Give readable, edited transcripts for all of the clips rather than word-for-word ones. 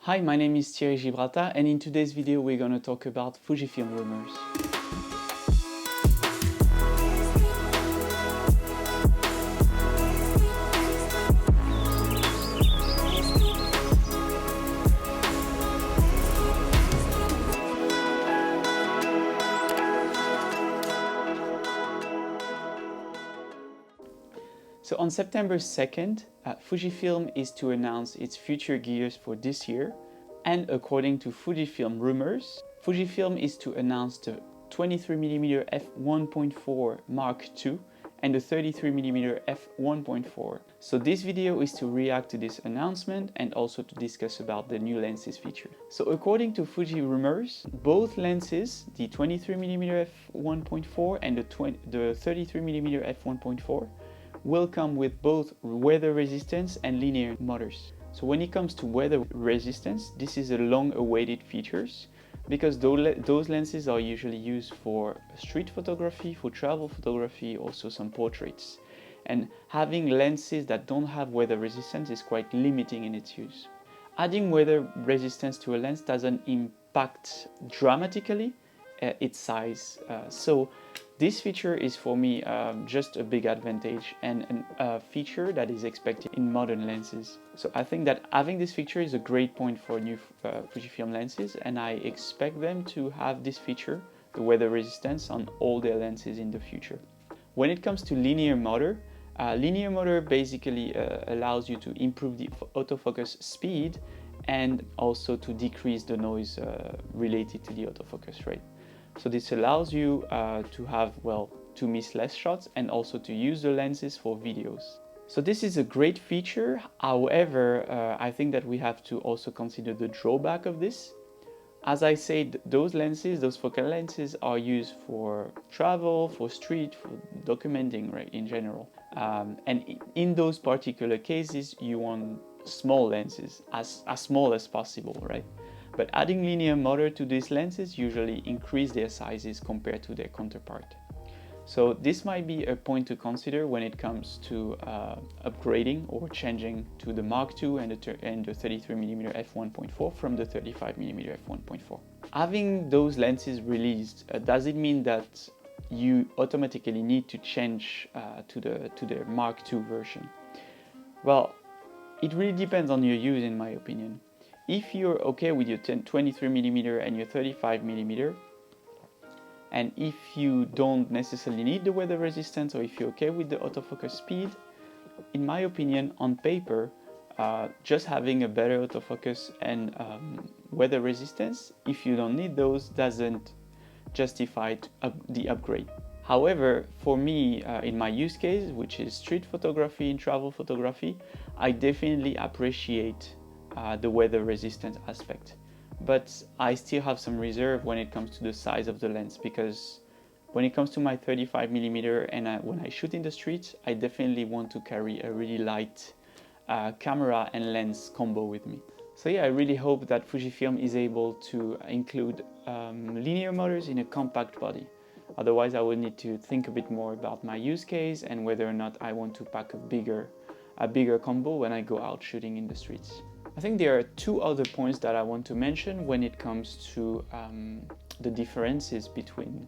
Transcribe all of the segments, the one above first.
Hi, my name is Thierry Gibralta, and in today's video we're going to talk about Fujifilm rumors. So on September 2nd, Fujifilm is to announce its future gears for this year, and according to Fujifilm rumors, Fujifilm is to announce the 23mm f1.4 Mark II and the 33mm f1.4. So this video is to react to this announcement and also to discuss about the new lenses featured. So according to Fuji rumors, both lenses, the 23mm f1.4 and the 33mm f1.4, will come with both weather resistance and linear motors. So when it comes to weather resistance, this is a long-awaited features because those lenses are usually used for street photography, for travel photography, also some portraits. And having lenses that don't have weather resistance is quite limiting in its use. Adding weather resistance to a lens doesn't impact dramatically its size. So this feature is for me just a big advantage and a feature that is expected in modern lenses. So I think that having this feature is a great point for new Fujifilm lenses, and I expect them to have this feature, the weather resistance, on all their lenses in the future. When it comes to linear motor basically allows you to improve the autofocus speed and also to decrease the noise related to the autofocus rate. So this allows you to miss less shots and also to use the lenses for videos. So this is a great feature. However, I think that we have to also consider the drawback of this. As I said, those lenses, those focal lenses, are used for travel, for street, for documenting, right, in general. And in those particular cases, you want small lenses, as small as possible, right? But adding linear motor to these lenses usually increase their sizes compared to their counterpart. So this might be a point to consider when it comes to upgrading or changing to the Mark II and the 33mm f1.4 from the 35mm f1.4. Having those lenses released, does it mean that you automatically need to change to the Mark II version? Well, it really depends on your use, in my opinion. If you're okay with your 23mm and your 35mm, and if you don't necessarily need the weather resistance, or if you're okay with the autofocus speed, in my opinion, on paper, just having a better autofocus and weather resistance, if you don't need those, doesn't justify the upgrade. However, for me, in my use case, which is street photography and travel photography, I definitely appreciate the weather resistant aspect, but I still have some reserve when it comes to the size of the lens, because when it comes to my 35mm and when I shoot in the street, I definitely want to carry a really light camera and lens combo with me. So yeah, I really hope that Fujifilm is able to include linear motors in a compact body. Otherwise, I will need to think a bit more about my use case and whether or not I want to pack a bigger combo when I go out shooting in the streets. I think there are two other points that I want to mention when it comes to the differences between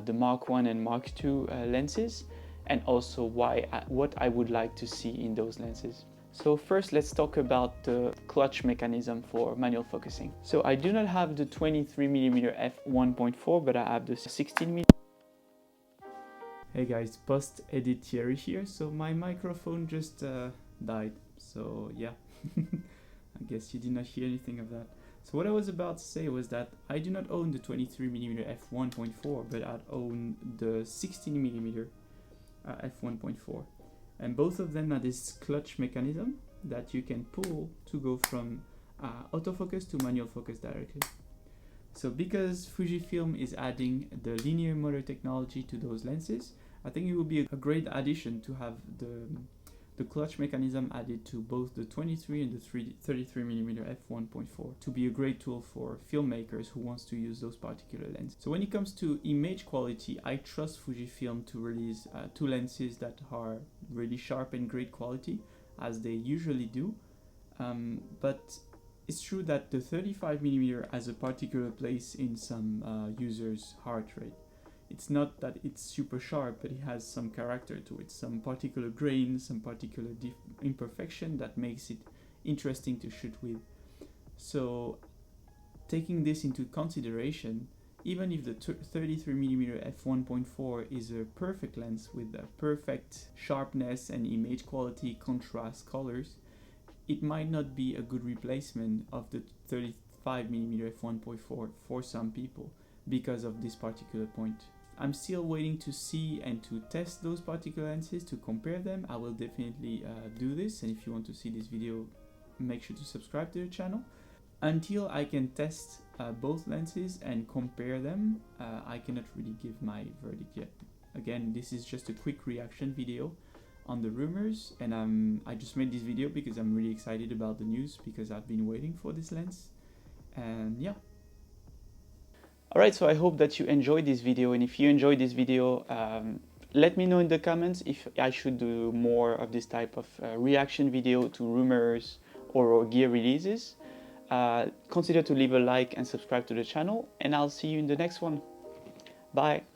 the Mark I and Mark II lenses, and also what I would like to see in those lenses. So first, let's talk about the clutch mechanism for manual focusing. So I do not have the 23mm f1.4, but I have the 16mm. Hey guys, post-edit Thierry here. So my microphone just died, so yeah. I guess you did not hear anything of that. So what I was about to say was that I do not own the 23mm f1.4, but I own the 16mm f1.4. And both of them have this clutch mechanism that you can pull to go from autofocus to manual focus directly. So because Fujifilm is adding the linear motor technology to those lenses, I think it would be a great addition to have the clutch mechanism added to both the 23 and the 33mm f1.4 to be a great tool for filmmakers who wants to use those particular lenses. So when it comes to image quality, I trust Fujifilm to release two lenses that are really sharp and great quality, as they usually do. But It's true that the 35mm has a particular place in some users' heart rate. It's not that it's super sharp, but it has some character to it, some particular grain, some particular imperfection that makes it interesting to shoot with. So taking this into consideration, even if the 33mm f1.4 is a perfect lens with a perfect sharpness and image quality, contrast, colors, it might not be a good replacement of the 35mm f1.4 for some people because of this particular point. I'm still waiting to see and to test those particular lenses, to compare them. I will definitely do this, and if you want to see this video, make sure to subscribe to the channel. Until I can test both lenses and compare them, I cannot really give my verdict yet. Again, this is just a quick reaction video on the rumors, and I just made this video because I'm really excited about the news, because I've been waiting for this lens, and yeah. Alright, so I hope that you enjoyed this video, and if you enjoyed this video, let me know in the comments if I should do more of this type of reaction video to rumors or gear releases. Consider to leave a like and subscribe to the channel, and I'll see you in the next one. Bye!